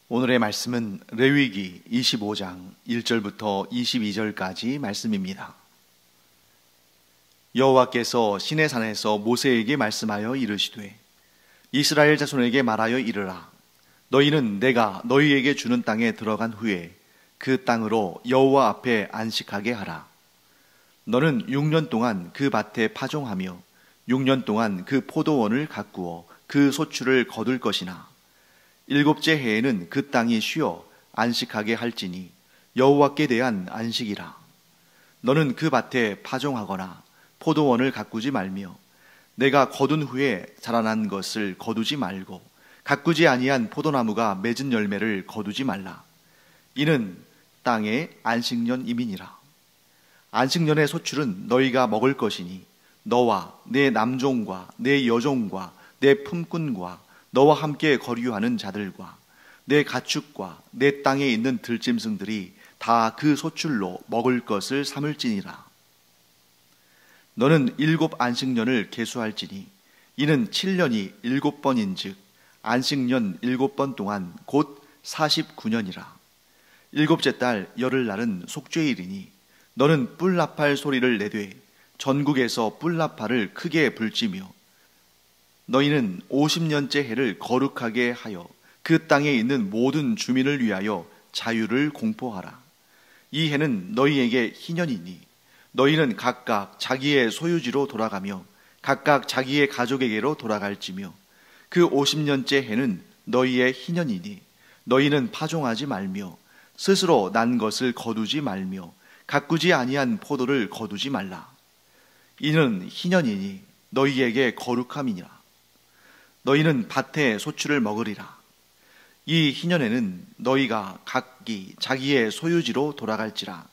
오늘의 말씀은 레위기 25장 1절부터 22절까지 말씀입니다. 여호와께서 시내산에서 모세에게 말씀하여 이르시되 이스라엘 자손에게 말하여 이르라. 너희는 내가 너희에게 주는 땅에 들어간 후에 그 땅으로 여호와 앞에 안식하게 하라. 너는 6년 동안 그 밭에 파종하며 6년 동안 그 포도원을 가꾸어 그 소출을 거둘 것이나 일곱째 해에는 그 땅이 쉬어 안식하게 할지니 여호와께 대한 안식이라. 너는 그 밭에 파종하거나 포도원을 가꾸지 말며 내가 거둔 후에 자라난 것을 거두지 말고 가꾸지 아니한 포도나무가 맺은 열매를 거두지 말라. 이는 땅의 안식년임이니라. 안식년의 소출은 너희가 먹을 것이니 너와 내 남종과 내 여종과 내 품꾼과 너와 함께 거류하는 자들과 내 가축과 내 땅에 있는 들짐승들이 다 그 소출로 먹을 것을 삼을지니라. 너는 7 안식년을 계수할지니 이는 7년이 7번인즉 안식년 7번 동안 곧 49년이라. 일곱째 달 열흘날은 속죄일이니 너는 뿔나팔 소리를 내되 전국에서 뿔나팔을 크게 불지며 너희는 50년째 해를 거룩하게 하여 그 땅에 있는 모든 주민을 위하여 자유를 공포하라. 이 해는 너희에게 희년이니 너희는 각각 자기의 소유지로 돌아가며 각각 자기의 가족에게로 돌아갈지며 그 50년째 해는 너희의 희년이니 너희는 파종하지 말며 스스로 난 것을 거두지 말며 가꾸지 아니한 포도를 거두지 말라. 이는 희년이니 너희에게 거룩함이니라. 너희는 밭의 소출을 먹으리라. 이 희년에는 너희가 각기 자기의 소유지로 돌아갈지라.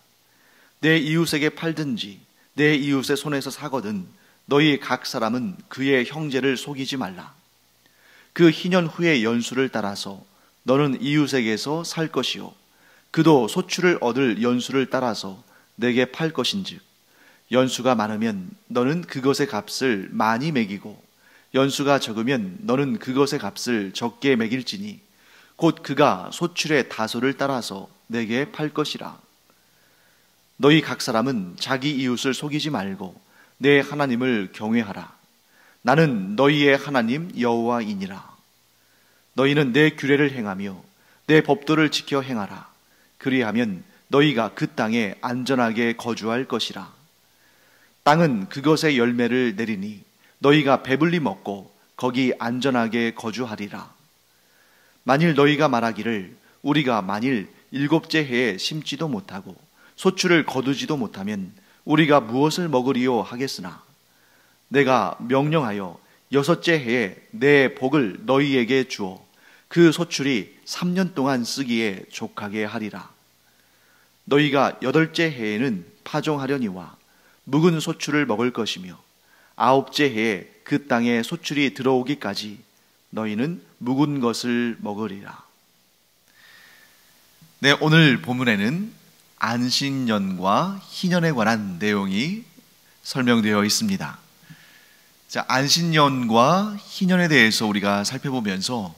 내 이웃에게 팔든지 내 이웃의 손에서 사거든 너희 각 사람은 그의 형제를 속이지 말라. 그 희년 후의 연수를 따라서 너는 이웃에게서 살 것이요 그도 소출을 얻을 연수를 따라서 내게 팔 것인즉 연수가 많으면 너는 그것의 값을 많이 매기고 연수가 적으면 너는 그것의 값을 적게 매길지니 곧 그가 소출의 다소를 따라서 내게 팔 것이라. 너희 각 사람은 자기 이웃을 속이지 말고 내 하나님을 경외하라. 나는 너희의 하나님 여호와이니라. 너희는 내 규례를 행하며 내 법도를 지켜 행하라. 그리하면 너희가 그 땅에 안전하게 거주할 것이라. 땅은 그것의 열매를 내리니 너희가 배불리 먹고 거기 안전하게 거주하리라. 만일 너희가 말하기를 우리가 만일 7째 해에 심지도 못하고 소출을 거두지도 못하면 우리가 무엇을 먹으리요 하겠으나 내가 명령하여 6째 해에 내 복을 너희에게 주어 그 소출이 3년 동안 쓰기에 족하게 하리라. 너희가 8째 해에는 파종하려니와 묵은 소출을 먹을 것이며 9째 해에 그 땅에 소출이 들어오기까지 너희는 묵은 것을 먹으리라. 네, 오늘 본문에는 안식년과 희년에 관한 내용이 설명되어 있습니다. 자, 안식년과 희년에 대해서 우리가 살펴보면서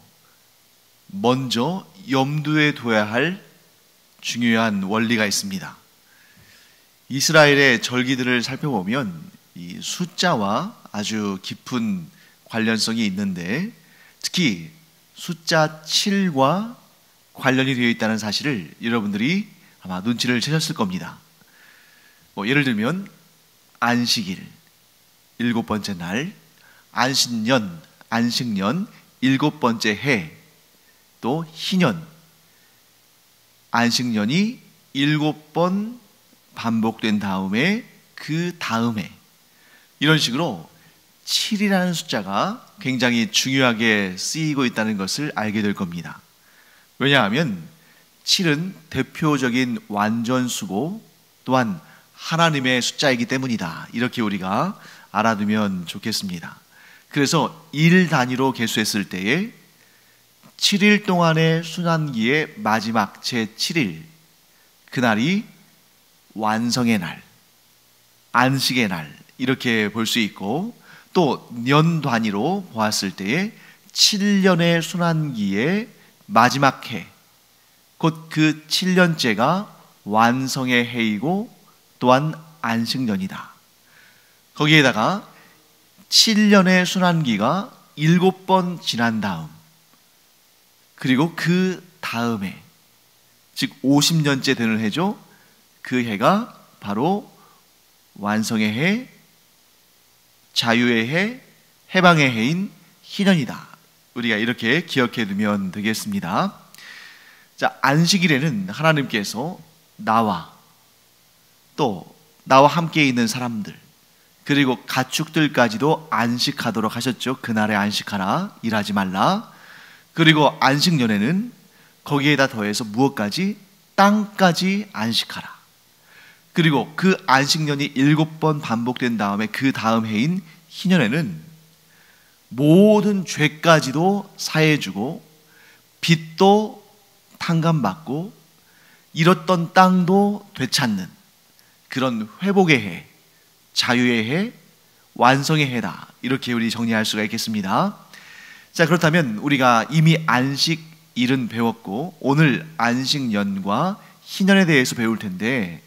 먼저 염두에 둬야 할 중요한 원리가 있습니다. 이스라엘의 절기들을 살펴보면 이 숫자와 아주 깊은 관련성이 있는데 특히 숫자 7과 관련이 되어 있다는 사실을 여러분들이 아마 눈치를 채셨을 겁니다. 예를 들면 안식일 7번째 날, 안식년 7번째 해, 또 희년 안식년이 7번 반복된 다음에 그 다음에 이런 식으로 7이라는 숫자가 굉장히 중요하게 쓰이고 있다는 것을 알게 될 겁니다. 왜냐하면 7은 대표적인 완전수고 또한 하나님의 숫자이기 때문이다. 이렇게 우리가 알아두면 좋겠습니다. 그래서 일 단위로 계수했을 때에 7일 동안의 순환기의 마지막 제7일 그날이 완성의 날, 안식의 날 이렇게 볼 수 있고 또 년 단위로 보았을 때에 7년의 순환기의 마지막 해 곧 그 7년째가 완성의 해이고 또한 안식년이다. 거기에다가 7년의 순환기가 7번 지난 다음, 그리고 그 다음에, 즉 50년째 되는 해죠. 그 해가 바로 완성의 해, 자유의 해, 해방의 해인 희년이다. 우리가 이렇게 기억해 두면 되겠습니다. 자, 안식일에는 하나님께서 나와 또 나와 함께 있는 사람들, 그리고 가축들까지도 안식하도록 하셨죠. 그날에 안식하라, 일하지 말라. 그리고 안식년에는 거기에다 더해서 무엇까지? 땅까지 안식하라. 그리고 그 안식년이 7번 반복된 다음에 그 다음 해인 희년에는 모든 죄까지도 사해주고 빚도 탕감받고 잃었던 땅도 되찾는 그런 회복의 해, 자유의 해, 완성의 해다. 이렇게 우리 정리할 수가 있겠습니다. 자, 그렇다면 우리가 이미 안식일은 배웠고 오늘 안식년과 희년에 대해서 배울 텐데,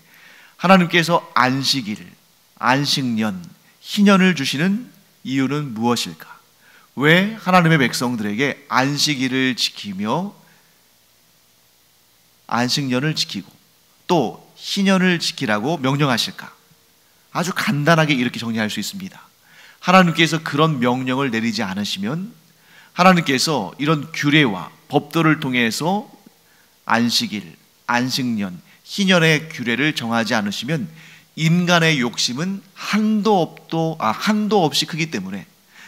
하나님께서 안식일, 안식년, 희년을 주시는 이유는 무엇일까? 왜 하나님의 백성들에게 안식일을 지키며 안식년을 지키고 또 희년을 지키라고 명령하실까? 아주 간단하게 이렇게 정리할 수 있습니다. 하나님께서 그런 명령을 내리지 않으시면, 하나님께서 이런 규례와 법도를 통해서 안식일, 안식년, 희년의 규례를 정하지 않으시면 인간의 욕심은 한도 없이 크기 때문에,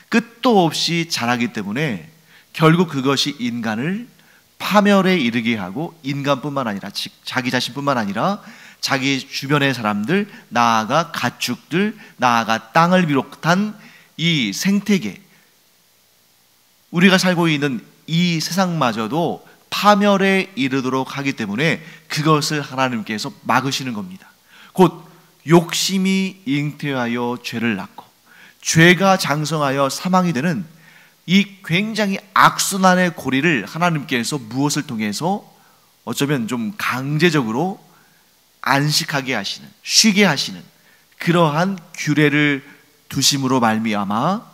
끝도 없이 자라기 때문에 결국 그것이 인간을 파멸에 이르게 하고, 인간뿐만 아니라 자기 자신뿐만 아니라 자기 주변의 사람들, 나아가 가축들, 나아가 땅을 비롯한 이 생태계, 우리가 살고 있는 이 세상마저도 파멸에 이르도록 하기 때문에 그것을 하나님께서 막으시는 겁니다. 곧 욕심이 잉태하여 죄를 낳고 죄가 장성하여 사망이 되는 이 굉장히 악순환의 고리를 하나님께서 무엇을 통해서 어쩌면 좀 강제적으로 안식하게 하시는, 쉬게 하시는 그러한 규례를 두심으로 말미암아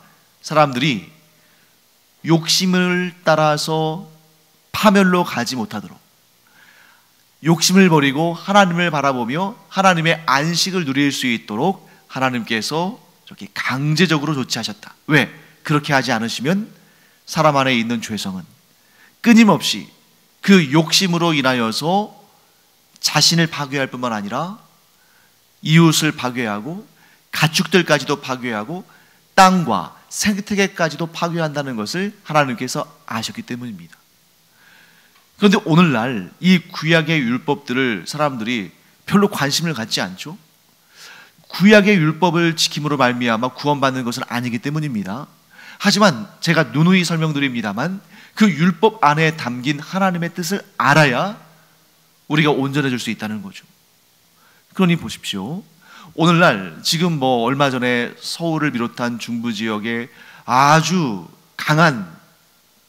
사람들이 욕심을 따라서 파멸로 가지 못하도록, 욕심을 버리고 하나님을 바라보며 하나님의 안식을 누릴 수 있도록 하나님께서 저렇게 강제적으로 조치하셨다. 왜? 그렇게 하지 않으시면 사람 안에 있는 죄성은 끊임없이 그 욕심으로 인하여서 자신을 파괴할 뿐만 아니라 이웃을 파괴하고 가축들까지도 파괴하고 땅과 생태계까지도 파괴한다는 것을 하나님께서 아셨기 때문입니다. 그런데 오늘날 이 구약의 율법들을 사람들이 별로 관심을 갖지 않죠. 구약의 율법을 지킴으로 말미암아 구원받는 것은 아니기 때문입니다. 하지만 제가 누누이 설명드립니다만 그 율법 안에 담긴 하나님의 뜻을 알아야 우리가 온전해질 수 있다는 거죠. 그러니 보십시오. 오늘날 지금 얼마 전에 서울을 비롯한 중부 지역에 아주 강한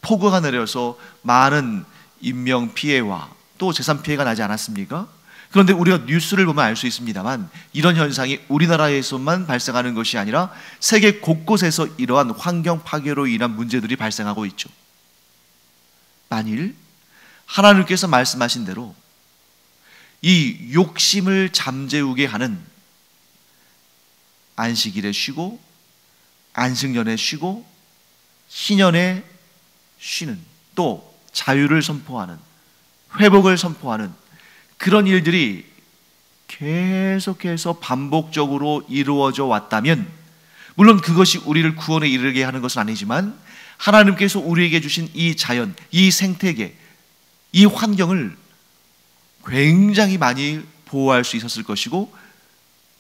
폭우가 내려서 많은 인명 피해와 또 재산 피해가 나지 않았습니까? 그런데 우리가 뉴스를 보면 알 수 있습니다만 이런 현상이 우리나라에서만 발생하는 것이 아니라 세계 곳곳에서 이러한 환경 파괴로 인한 문제들이 발생하고 있죠. 만일 하나님께서 말씀하신 대로 이 욕심을 잠재우게 하는 안식일에 쉬고 안식년에 쉬고 희년에 쉬는, 또 자유를 선포하는, 회복을 선포하는 그런 일들이 계속해서 반복적으로 이루어져 왔다면, 물론 그것이 우리를 구원에 이르게 하는 것은 아니지만 하나님께서 우리에게 주신 이 자연, 이 생태계, 이 환경을 굉장히 많이 보호할 수 있었을 것이고,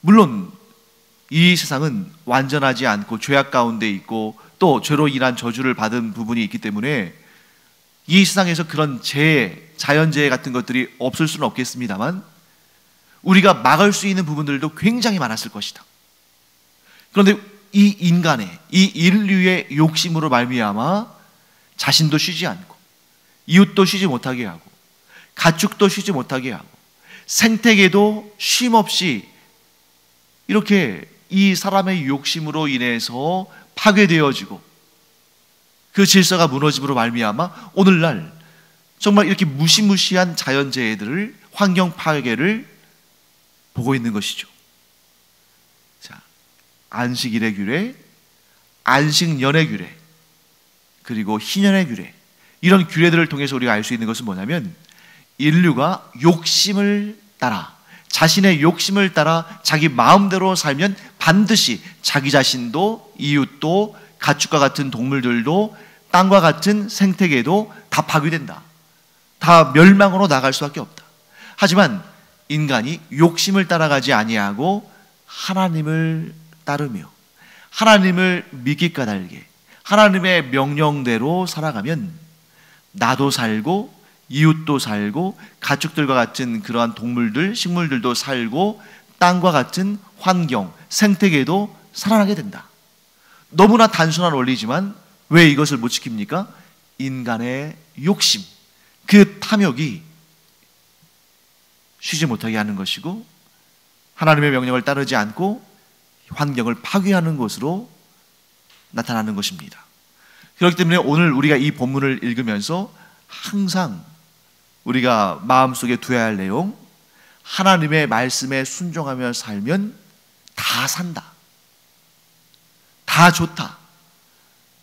물론 이 세상은 완전하지 않고 죄악 가운데 있고 또 죄로 인한 저주를 받은 부분이 있기 때문에 이 세상에서 그런 재해, 자연재해 같은 것들이 없을 수는 없겠습니다만 우리가 막을 수 있는 부분들도 굉장히 많았을 것이다. 그런데 이 인간의, 이 인류의 욕심으로 말미암아 자신도 쉬지 않고 이웃도 쉬지 못하게 하고 가축도 쉬지 못하게 하고 생태계도 쉼없이 이렇게 이 사람의 욕심으로 인해서 파괴되어지고 그 질서가 무너짐으로 말미암아 오늘날 정말 이렇게 무시무시한 자연재해들을, 환경 파괴를 보고 있는 것이죠. 자, 안식일의 규례, 안식년의 규례, 그리고 희년의 규례, 이런 규례들을 통해서 우리가 알 수 있는 것은 뭐냐면 인류가 욕심을 따라, 자신의 욕심을 따라 자기 마음대로 살면 반드시 자기 자신도, 이웃도, 가축과 같은 동물들도, 땅과 같은 생태계도 다 파괴된다. 다 멸망으로 나갈 수밖에 없다. 하지만 인간이 욕심을 따라가지 아니하고 하나님을 따르며 하나님을 믿기 까닭에 하나님의 명령대로 살아가면 나도 살고 이웃도 살고 가축들과 같은 그러한 동물들, 식물들도 살고 땅과 같은 환경, 생태계도 살아나게 된다. 너무나 단순한 원리지만 왜 이것을 못 지킵니까? 인간의 욕심, 그 탐욕이 쉬지 못하게 하는 것이고 하나님의 명령을 따르지 않고 환경을 파괴하는 것으로 나타나는 것입니다. 그렇기 때문에 오늘 우리가 이 본문을 읽으면서 항상 우리가 마음속에 두어야 할 내용, 하나님의 말씀에 순종하며 살면 다 산다, 다 좋다,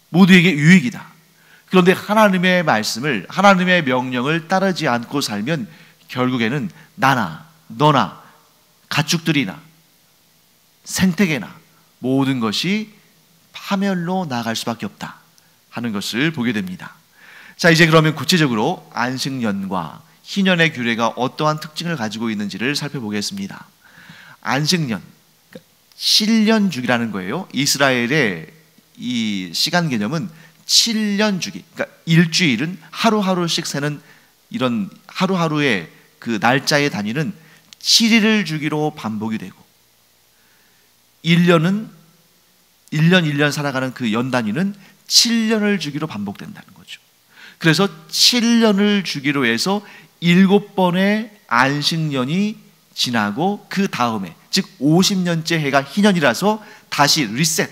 모두에게 유익이다. 그런데 하나님의 말씀을, 하나님의 명령을 따르지 않고 살면 결국에는 나나 너나 가축들이나 생태계나 모든 것이 파멸로 나아갈 수밖에 없다 하는 것을 보게 됩니다. 자, 이제 그러면 구체적으로 안식년과 희년의 규례가 어떠한 특징을 가지고 있는지를 살펴보겠습니다. 안식년, 7년 주기라는 거예요. 이스라엘의 이 시간 개념은 7년 주기, 그러니까 일주일은 하루하루씩 세는 이런 하루하루의 그 날짜의 단위는 7일을 주기로 반복이 되고 1년은 1년 살아가는 그 연 단위는 7년을 주기로 반복된다는 거죠. 그래서 7년을 주기로 해서 7번의 안식년이 지나고 그 다음에 즉 50년째 해가 희년이라서 다시 리셋,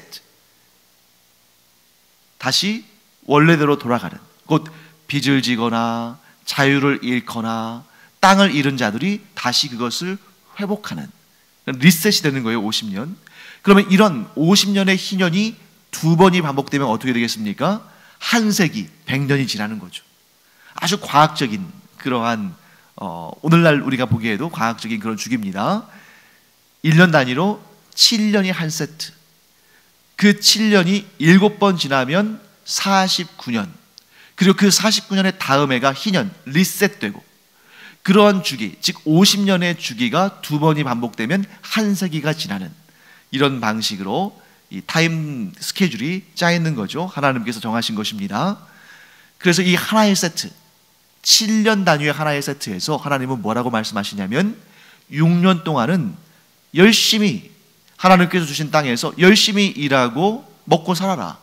다시 원래대로 돌아가는, 곧 빚을 지거나 자유를 잃거나 땅을 잃은 자들이 다시 그것을 회복하는 리셋이 되는 거예요. 50년. 그러면 이런 50년의 희년이 두 번이 반복되면 어떻게 되겠습니까? 한 세기, 100년이 지나는 거죠. 아주 과학적인 그러한 오늘날 우리가 보기에도 과학적인 그런 주기입니다. 1년 단위로 7년이 한 세트, 그 7년이 7번 지나면 49년, 그리고 그 49년의 다음 해가 희년, 리셋되고 그러한 주기, 즉 50년의 주기가 두 번이 반복되면 한 세기가 지나는 이런 방식으로 이 타임 스케줄이 짜 있는 거죠. 하나님께서 정하신 것입니다. 그래서 이 하나의 세트, 7년 단위의 하나의 세트에서 하나님은 뭐라고 말씀하시냐면 6년 동안은 열심히 하나님께서 주신 땅에서 열심히 일하고 먹고 살아라.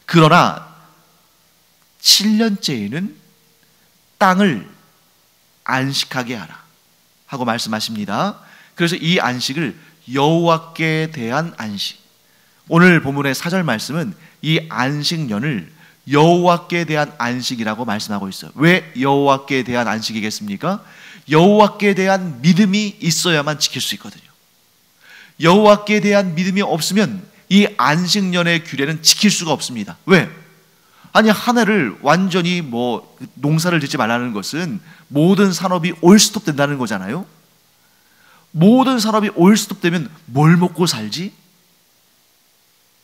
그러나 7년째에는 땅을 안식하게 하라 하고 말씀하십니다. 그래서 이 안식을 여호와께 대한 안식, 오늘 본문의 4절 말씀은 이 안식년을 여호와께 대한 안식이라고 말씀하고 있어요. 왜 여호와께 대한 안식이겠습니까? 여호와께 대한 믿음이 있어야만 지킬 수 있거든요. 여호와께 대한 믿음이 없으면 이 안식년의 규례는 지킬 수가 없습니다. 왜? 아니, 한 해를 완전히 농사를 짓지 말라는 것은 모든 산업이 올스톱 된다는 거잖아요. 모든 산업이 올스톱 되면 뭘 먹고 살지?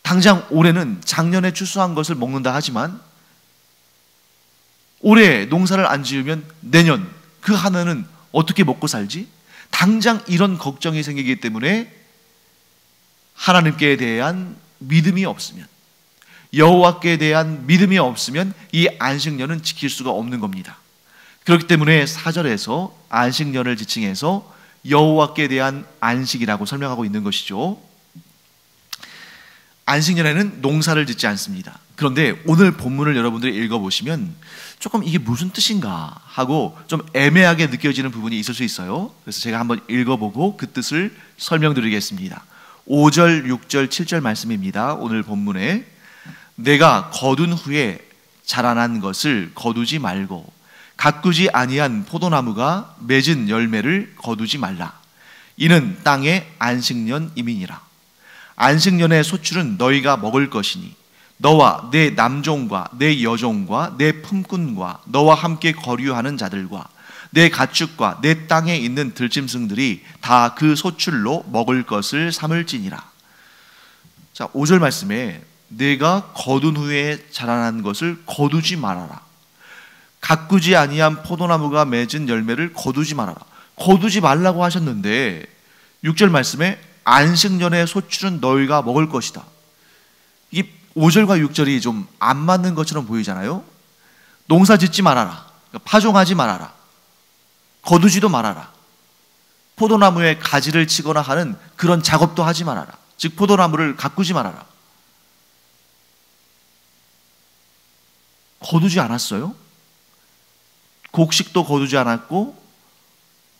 당장 올해는 작년에 추수한 것을 먹는다 하지만 올해 농사를 안 지으면 내년 그 한 해는 어떻게 먹고 살지? 당장 이런 걱정이 생기기 때문에 하나님께 대한 믿음이 없으면, 여호와께 대한 믿음이 없으면 이 안식년은 지킬 수가 없는 겁니다. 그렇기 때문에 4절에서 안식년을 지칭해서 여호와께 대한 안식이라고 설명하고 있는 것이죠. 안식년에는 농사를 짓지 않습니다. 그런데 오늘 본문을 여러분들이 읽어보시면 조금 이게 무슨 뜻인가 하고 좀 애매하게 느껴지는 부분이 있을 수 있어요. 그래서 제가 한번 읽어보고 그 뜻을 설명드리겠습니다. 5절, 6절, 7절 말씀입니다. 오늘 본문에 내가 거둔 후에 자라난 것을 거두지 말고 가꾸지 아니한 포도나무가 맺은 열매를 거두지 말라. 이는 땅의 안식년임이니라. 안식년의 소출은 너희가 먹을 것이니 너와 내 남종과 내 여종과 내 품꾼과 너와 함께 거류하는 자들과 내 가축과 내 땅에 있는 들짐승들이 다 그 소출로 먹을 것을 삼을지니라. 자, 5절 말씀에 내가 거둔 후에 자라난 것을 거두지 말아라. 가꾸지 아니한 포도나무가 맺은 열매를 거두지 말아라. 거두지 말라고 하셨는데 6절 말씀에 안식년의 소출은 너희가 먹을 것이다. 이 5절과 6절이 좀 안 맞는 것처럼 보이잖아요. 농사 짓지 말아라. 파종하지 말아라. 거두지도 말아라. 포도나무에 가지를 치거나 하는 그런 작업도 하지 말아라. 즉 포도나무를 가꾸지 말아라. 거두지 않았어요? 곡식도 거두지 않았고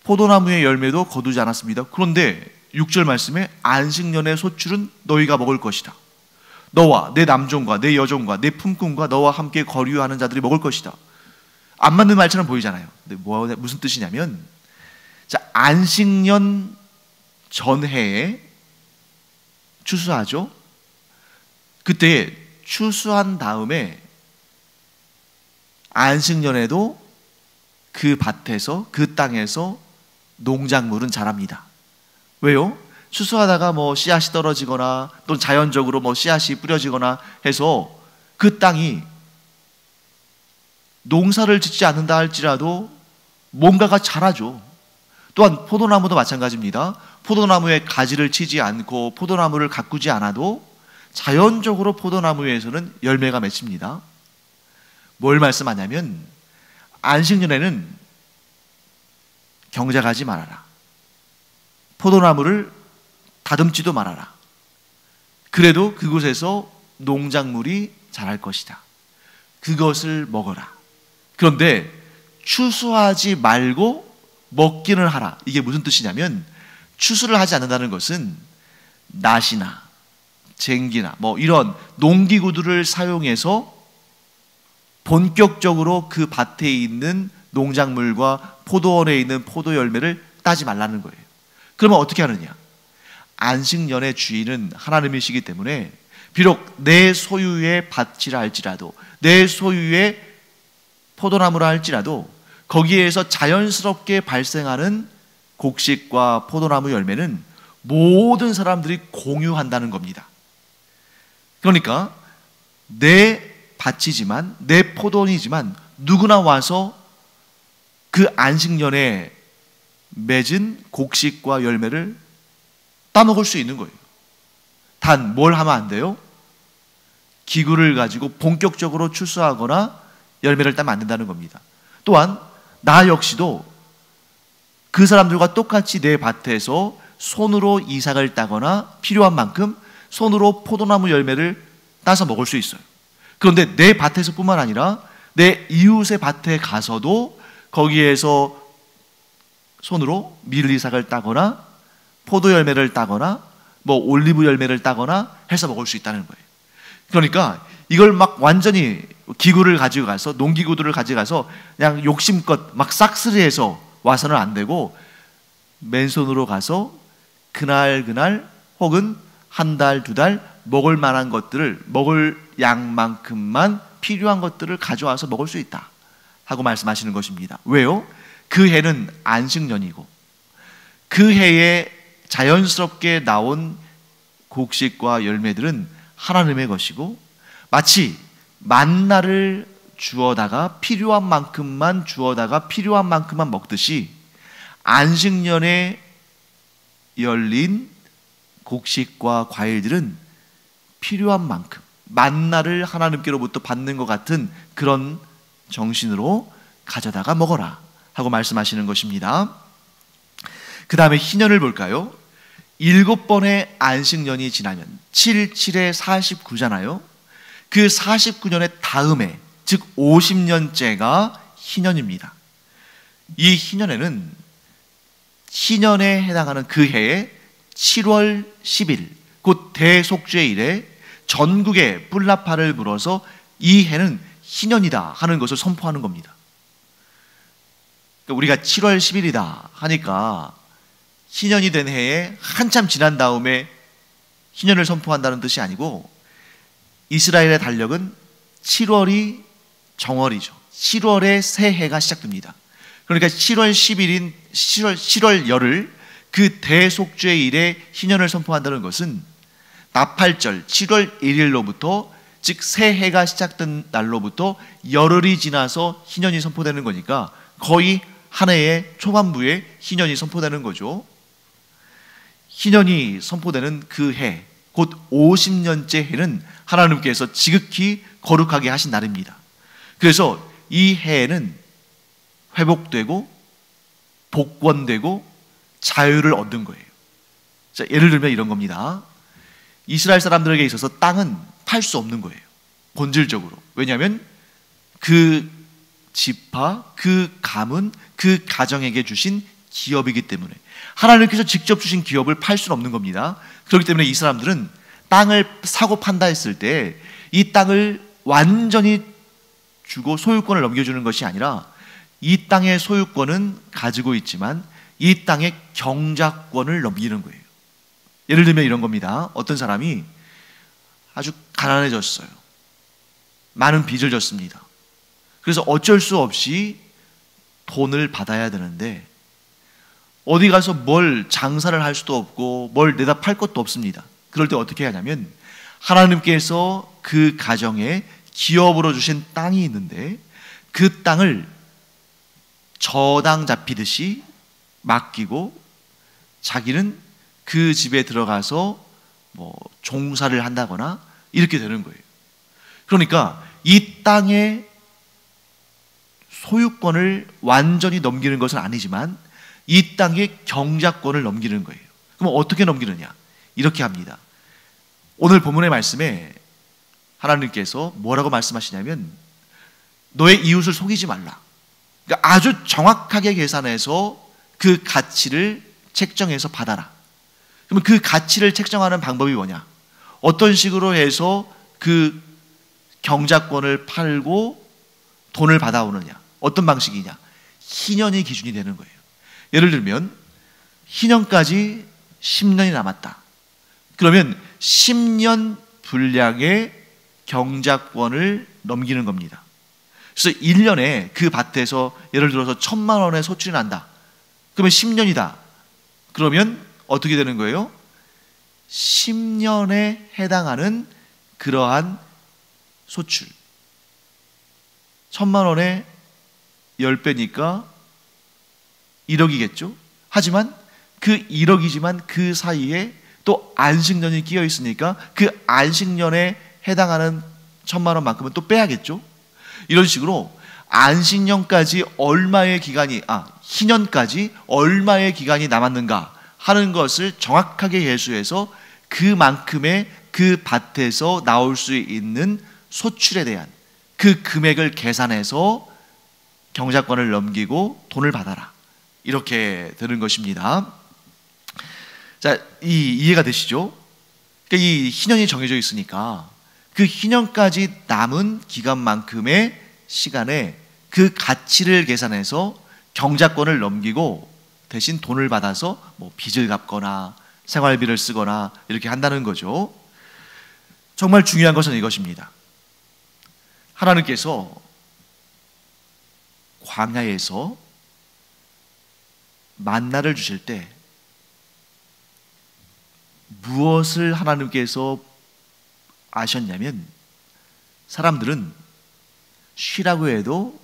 포도나무의 열매도 거두지 않았습니다. 그런데 6절 말씀에 안식년의 소출은 너희가 먹을 것이다. 너와 내 남종과 내 여종과 내 품꾼과 너와 함께 거류하는 자들이 먹을 것이다. 안 맞는 말처럼 보이잖아요. 근데 무슨 뜻이냐면, 자, 안식년 전해에 추수하죠. 그때 추수한 다음에 안식년에도 그 밭에서 그 땅에서 농작물은 자랍니다. 왜요? 추수하다가 뭐 씨앗이 떨어지거나 또는 자연적으로 뭐 씨앗이 뿌려지거나 해서 그 땅이 농사를 짓지 않는다 할지라도 뭔가가 자라죠. 또한 포도나무도 마찬가지입니다. 포도나무에 가지를 치지 않고 포도나무를 가꾸지 않아도 자연적으로 포도나무에서는 열매가 맺힙니다. 뭘 말씀하냐면 안식년에는 경작하지 말아라. 포도나무를 다듬지도 말아라. 그래도 그곳에서 농작물이 자랄 것이다. 그것을 먹어라. 그런데 추수하지 말고 먹기는 하라. 이게 무슨 뜻이냐면 추수를 하지 않는다는 것은 낫이나 쟁기나 뭐 이런 농기구들을 사용해서 본격적으로 그 밭에 있는 농작물과 포도원에 있는 포도 열매를 따지 말라는 거예요. 그러면 어떻게 하느냐? 안식년의 주인은 하나님이시기 때문에 비록 내 소유의 밭이라 할지라도 내 소유의 포도나무라 할지라도 거기에서 자연스럽게 발생하는 곡식과 포도나무 열매는 모든 사람들이 공유한다는 겁니다. 그러니까 내 밭이지만 내 포도원이지만 누구나 와서 그 안식년에 맺은 곡식과 열매를 따먹을 수 있는 거예요. 단 뭘 하면 안 돼요? 기구를 가지고 본격적으로 추수하거나 열매를 따면 안 된다는 겁니다. 또한 나 역시도 그 사람들과 똑같이 내 밭에서 손으로 이삭을 따거나 필요한 만큼 손으로 포도나무 열매를 따서 먹을 수 있어요. 그런데 내 밭에서 뿐만 아니라 내 이웃의 밭에 가서도 거기에서 손으로 밀리삭을 따거나 포도 열매를 따거나 뭐 올리브 열매를 따거나 해서 먹을 수 있다는 거예요. 그러니까 이걸 막 완전히 기구를 가지고 가서 농기구들을 가져가서 그냥 욕심껏 막 싹쓸이해서 와서는 안 되고 맨손으로 가서 그날 혹은 한 달, 두 달 먹을 만한 것들을 먹을 양만큼만 필요한 것들을 가져와서 먹을 수 있다 하고 말씀하시는 것입니다. 왜요? 그 해는 안식년이고 그 해에 자연스럽게 나온 곡식과 열매들은 하나님의 것이고 마치 만나를 주어다가 필요한 만큼만 주어다가 필요한 만큼만 먹듯이 안식년에 열린 곡식과 과일들은 필요한 만큼 만나를 하나님께로부터 받는 것 같은 그런 정신으로 가져다가 먹어라 하고 말씀하시는 것입니다. 그 다음에 희년을 볼까요? 7번의 안식년이 지나면 7, 7에 49잖아요. 그 49년의 다음에, 즉 50년째가 희년입니다. 이 희년에는 희년에 해당하는 그 해에 7월 10일 곧 대속죄일에 전국에 뿔나파를 불어서 이 해는 희년이다 하는 것을 선포하는 겁니다. 우리가 7월 10일이다 하니까 희년이 된 해에 한참 지난 다음에 희년을 선포한다는 뜻이 아니고, 이스라엘의 달력은 7월이 정월이죠. 7월에 새 해가 시작됩니다. 그러니까 7월 10일인 7월 열흘 그 대속죄일에 희년을 선포한다는 것은 나팔절 7월 1일로부터, 즉 새해가 시작된 날로부터 열흘이 지나서 희년이 선포되는 거니까 거의 한 해의 초반부에 희년이 선포되는 거죠. 희년이 선포되는 그 해, 곧 50년째 해는 하나님께서 지극히 거룩하게 하신 날입니다. 그래서 이 해에는 회복되고 복권되고 자유를 얻는 거예요. 자, 예를 들면 이런 겁니다. 이스라엘 사람들에게 있어서 땅은 팔 수 없는 거예요. 본질적으로. 왜냐하면 그 지파, 그 가문, 그 가정에게 주신 기업이기 때문에 하나님께서 직접 주신 기업을 팔 수는 없는 겁니다. 그렇기 때문에 이 사람들은 땅을 사고 판다 했을 때 이 땅을 완전히 주고 소유권을 넘겨주는 것이 아니라 이 땅의 소유권은 가지고 있지만 이 땅의 경작권을 넘기는 거예요. 예를 들면 이런 겁니다. 어떤 사람이 아주 가난해졌어요. 많은 빚을 졌습니다. 그래서 어쩔 수 없이 돈을 받아야 되는데 어디 가서 뭘 장사를 할 수도 없고 뭘 내다 팔 것도 없습니다. 그럴 때 어떻게 하냐면 하나님께서 그 가정에 기업으로 주신 땅이 있는데 그 땅을 저당 잡히듯이 맡기고 자기는 그 집에 들어가서 종사를 한다거나 이렇게 되는 거예요. 그러니까 이 땅의 소유권을 완전히 넘기는 것은 아니지만 이 땅의 경작권을 넘기는 거예요. 그럼 어떻게 넘기느냐? 이렇게 합니다. 오늘 본문의 말씀에 하나님께서 뭐라고 말씀하시냐면 너의 이웃을 속이지 말라. 그러니까 아주 정확하게 계산해서 그 가치를 책정해서 받아라. 그러면 그 가치를 책정하는 방법이 뭐냐? 어떤 식으로 해서 그 경작권을 팔고 돈을 받아오느냐? 어떤 방식이냐? 희년이 기준이 되는 거예요. 예를 들면 희년까지 10년이 남았다. 그러면 10년 분량의 경작권을 넘기는 겁니다. 그래서 1년에 그 밭에서 예를 들어서 1,000만 원의 소출이 난다. 그러면 10년이다. 그러면 어떻게 되는 거예요? 10년에 해당하는 그러한 소출 1,000만 원에 10배니까 1억이겠죠? 하지만 그 1억이지만 그 사이에 또 안식년이 끼어 있으니까 그 안식년에 해당하는 1,000만 원만큼은 또 빼야겠죠? 이런 식으로 안식년까지 얼마의 기간이, 희년까지 얼마의 기간이 남았는가 하는 것을 정확하게 예수해서 그만큼의 그 밭에서 나올 수 있는 소출에 대한 그 금액을 계산해서 경작권을 넘기고 돈을 받아라. 이렇게 되는 것입니다. 자, 이해가 되시죠? 그러니까 이 희년이 정해져 있으니까 그 희년까지 남은 기간만큼의 시간에 그 가치를 계산해서 경작권을 넘기고 대신 돈을 받아서 빚을 갚거나 생활비를 쓰거나 이렇게 한다는 거죠. 정말 중요한 것은 이것입니다. 하나님께서 광야에서 만나를 주실 때 무엇을 하나님께서 아셨냐면 사람들은 쉬라고 해도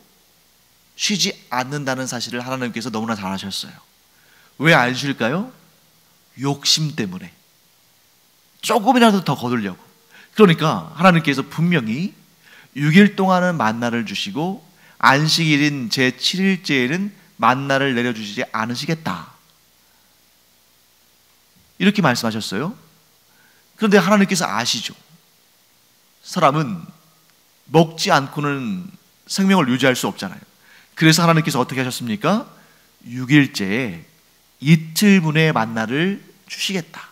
쉬지 않는다는 사실을 하나님께서 너무나 잘 아셨어요. 왜 안 쉴까요? 욕심 때문에. 조금이라도 더 거두려고. 그러니까 하나님께서 분명히 6일 동안은 만나를 주시고 안식일인 제7일째에는 만나를 내려주시지 않으시겠다. 이렇게 말씀하셨어요. 그런데 하나님께서 아시죠. 사람은 먹지 않고는 생명을 유지할 수 없잖아요. 그래서 하나님께서 어떻게 하셨습니까? 6일째에 이틀분의 만나를 주시겠다.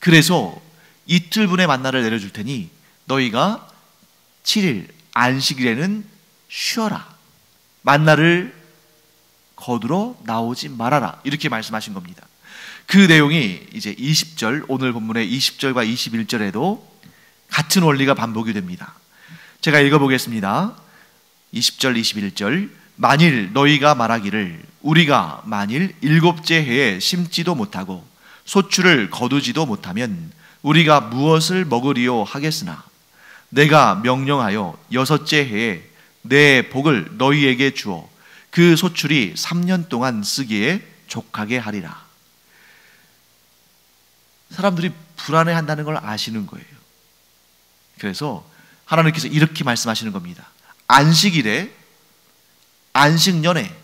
그래서 이틀분의 만나를 내려줄 테니 너희가 7일 안식일에는 쉬어라. 만나를 거두러 나오지 말아라. 이렇게 말씀하신 겁니다. 그 내용이 이제 20절, 오늘 본문의 20절과 21절에도 같은 원리가 반복이 됩니다. 제가 읽어보겠습니다. 20절, 21절. 만일 너희가 말하기를 우리가 만일 7째 해에 심지도 못하고 소출을 거두지도 못하면 우리가 무엇을 먹으리요 하겠으나 내가 명령하여 6째 해에 내 복을 너희에게 주어 그 소출이 3년 동안 쓰기에 족하게 하리라. 사람들이 불안해한다는 걸 아시는 거예요. 그래서 하나님께서 이렇게 말씀하시는 겁니다. 안식일에, 안식년에,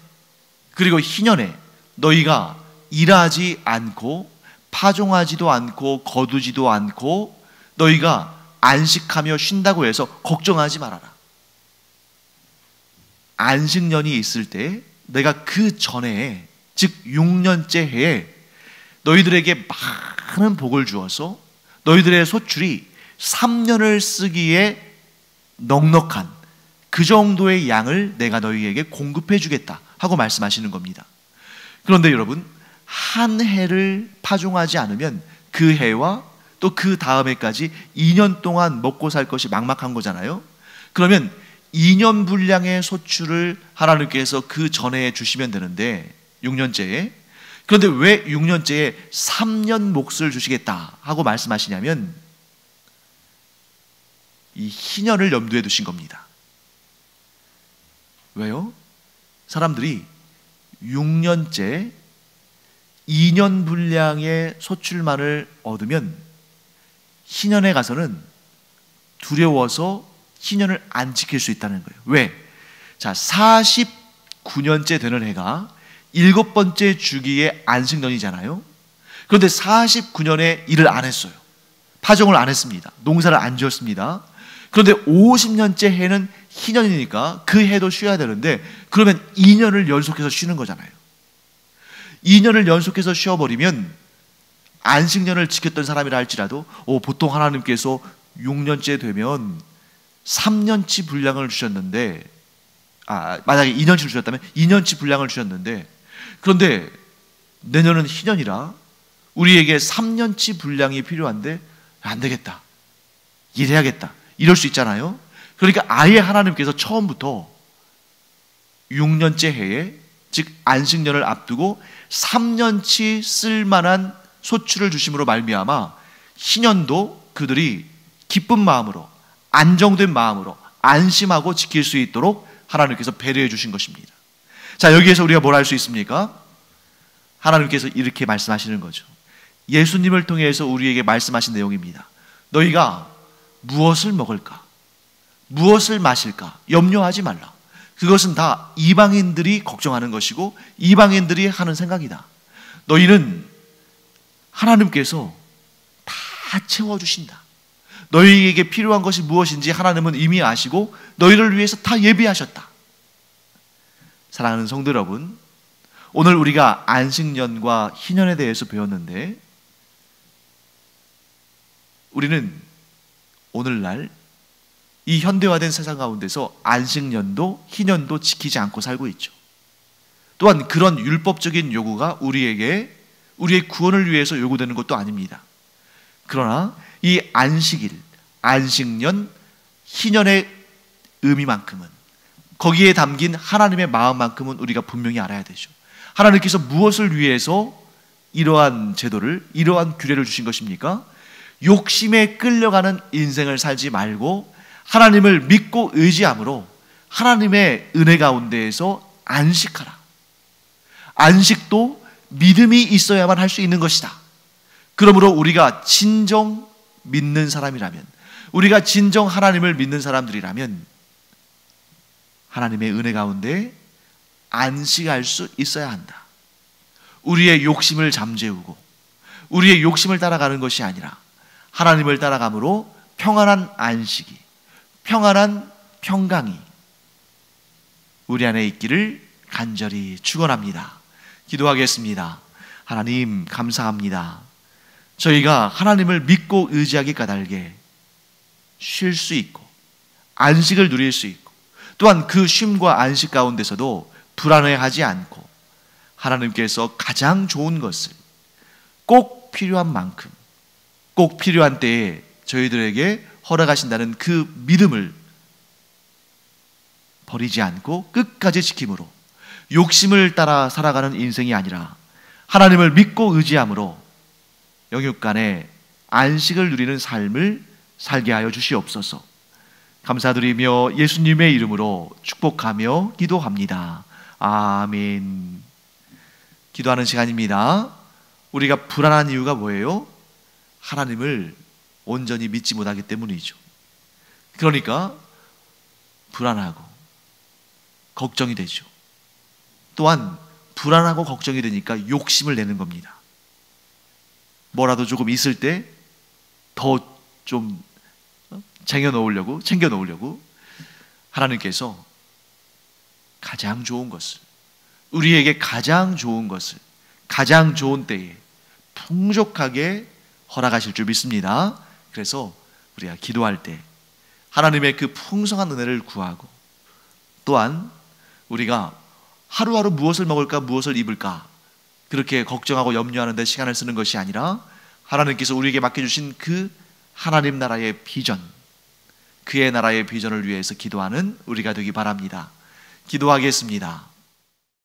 그리고 희년에 너희가 일하지 않고 파종하지도 않고 거두지도 않고 너희가 안식하며 쉰다고 해서 걱정하지 말아라. 안식년이 있을 때 내가 그 전에, 즉 6년째 해에 너희들에게 많은 복을 주어서 너희들의 소출이 3년을 쓰기에 넉넉한 그 정도의 양을 내가 너희에게 공급해 주겠다 하고 말씀하시는 겁니다. 그런데 여러분, 한 해를 파종하지 않으면 그 해와 또 그 다음 해까지 2년 동안 먹고 살 것이 막막한 거잖아요. 그러면 2년 분량의 소출을 하나님께서 그 전에 주시면 되는데 6년째에, 그런데 왜 6년째에 3년 몫을 주시겠다 하고 말씀하시냐면 이 희년을 염두에 두신 겁니다. 왜요? 사람들이 6년째 2년 분량의 소출만을 얻으면 희년에 가서는 두려워서 희년을 안 지킬 수 있다는 거예요. 왜? 자, 49년째 되는 해가 7번째 주기의 안식년이잖아요. 그런데 49년에 일을 안 했어요. 파종을 안 했습니다. 농사를 안 지었습니다. 그런데 50년째 해는 희년이니까 그 해도 쉬어야 되는데 그러면 2년을 연속해서 쉬는 거잖아요. 2년을 연속해서 쉬어버리면 안식년을 지켰던 사람이라 할지라도 보통 하나님께서 6년째 되면 3년치 분량을 주셨는데 만약에 2년치를 주셨다면 2년치 분량을 주셨는데 그런데 내년은 희년이라 우리에게 3년치 분량이 필요한데 안 되겠다. 일해야겠다. 이럴 수 있잖아요. 그러니까 아예 하나님께서 처음부터 6년째 해에 즉 안식년을 앞두고 3년치 쓸만한 소출을 주심으로 말미암아 희년도 그들이 기쁜 마음으로 안정된 마음으로 안심하고 지킬 수 있도록 하나님께서 배려해 주신 것입니다. 자, 여기에서 우리가 뭘 알 수 있습니까? 하나님께서 이렇게 말씀하시는 거죠. 예수님을 통해서 우리에게 말씀하신 내용입니다. 너희가 무엇을 먹을까? 무엇을 마실까? 염려하지 말라. 그것은 다 이방인들이 걱정하는 것이고 이방인들이 하는 생각이다. 너희는 하나님께서 다 채워주신다. 너희에게 필요한 것이 무엇인지 하나님은 이미 아시고 너희를 위해서 다 예비하셨다. 사랑하는 성도 여러분, 오늘 우리가 안식년과 희년에 대해서 배웠는데 우리는 오늘날 이 현대화된 세상 가운데서 안식년도 희년도 지키지 않고 살고 있죠. 또한 그런 율법적인 요구가 우리의 구원을 위해서 요구되는 것도 아닙니다. 그러나 이 안식일, 안식년, 희년의 의미만큼은 거기에 담긴 하나님의 마음만큼은 우리가 분명히 알아야 되죠. 하나님께서 무엇을 위해서 이러한 제도를, 이러한 규례를 주신 것입니까? 욕심에 끌려가는 인생을 살지 말고 하나님을 믿고 의지함으로 하나님의 은혜 가운데에서 안식하라. 안식도 믿음이 있어야만 할 수 있는 것이다. 그러므로 우리가 진정 믿는 사람이라면, 우리가 진정 하나님을 믿는 사람들이라면 하나님의 은혜 가운데 안식할 수 있어야 한다. 우리의 욕심을 잠재우고 우리의 욕심을 따라가는 것이 아니라 하나님을 따라감으로 평안한 안식이, 평안한 평강이 우리 안에 있기를 간절히 축원합니다. 기도하겠습니다. 하나님 감사합니다. 저희가 하나님을 믿고 의지하기 까닭에 쉴 수 있고 안식을 누릴 수 있고, 또한 그 쉼과 안식 가운데서도 불안해하지 않고 하나님께서 가장 좋은 것을 꼭 필요한 만큼, 꼭 필요한 때에 저희들에게 허락하신다는 그 믿음을 버리지 않고 끝까지 지킴으로, 욕심을 따라 살아가는 인생이 아니라 하나님을 믿고 의지함으로 영육간에 안식을 누리는 삶을 살게 하여 주시옵소서. 감사드리며 예수님의 이름으로 축복하며 기도합니다. 아멘. 기도하는 시간입니다. 우리가 불안한 이유가 뭐예요? 하나님을 온전히 믿지 못하기 때문이죠. 그러니까 불안하고 걱정이 되죠. 또한 불안하고 걱정이 되니까 욕심을 내는 겁니다. 뭐라도 조금 있을 때 더 좀 챙겨 놓으려고 하나님께서 가장 좋은 것을, 우리에게 가장 좋은 것을 가장 좋은 때에 풍족하게 허락하실 줄 믿습니다. 그래서 우리가 기도할 때 하나님의 그 풍성한 은혜를 구하고, 또한 우리가 하루하루 무엇을 먹을까 무엇을 입을까 그렇게 걱정하고 염려하는 데 시간을 쓰는 것이 아니라 하나님께서 우리에게 맡겨주신 그 하나님 나라의 비전, 그의 나라의 비전을 위해서 기도하는 우리가 되기 바랍니다. 기도하겠습니다.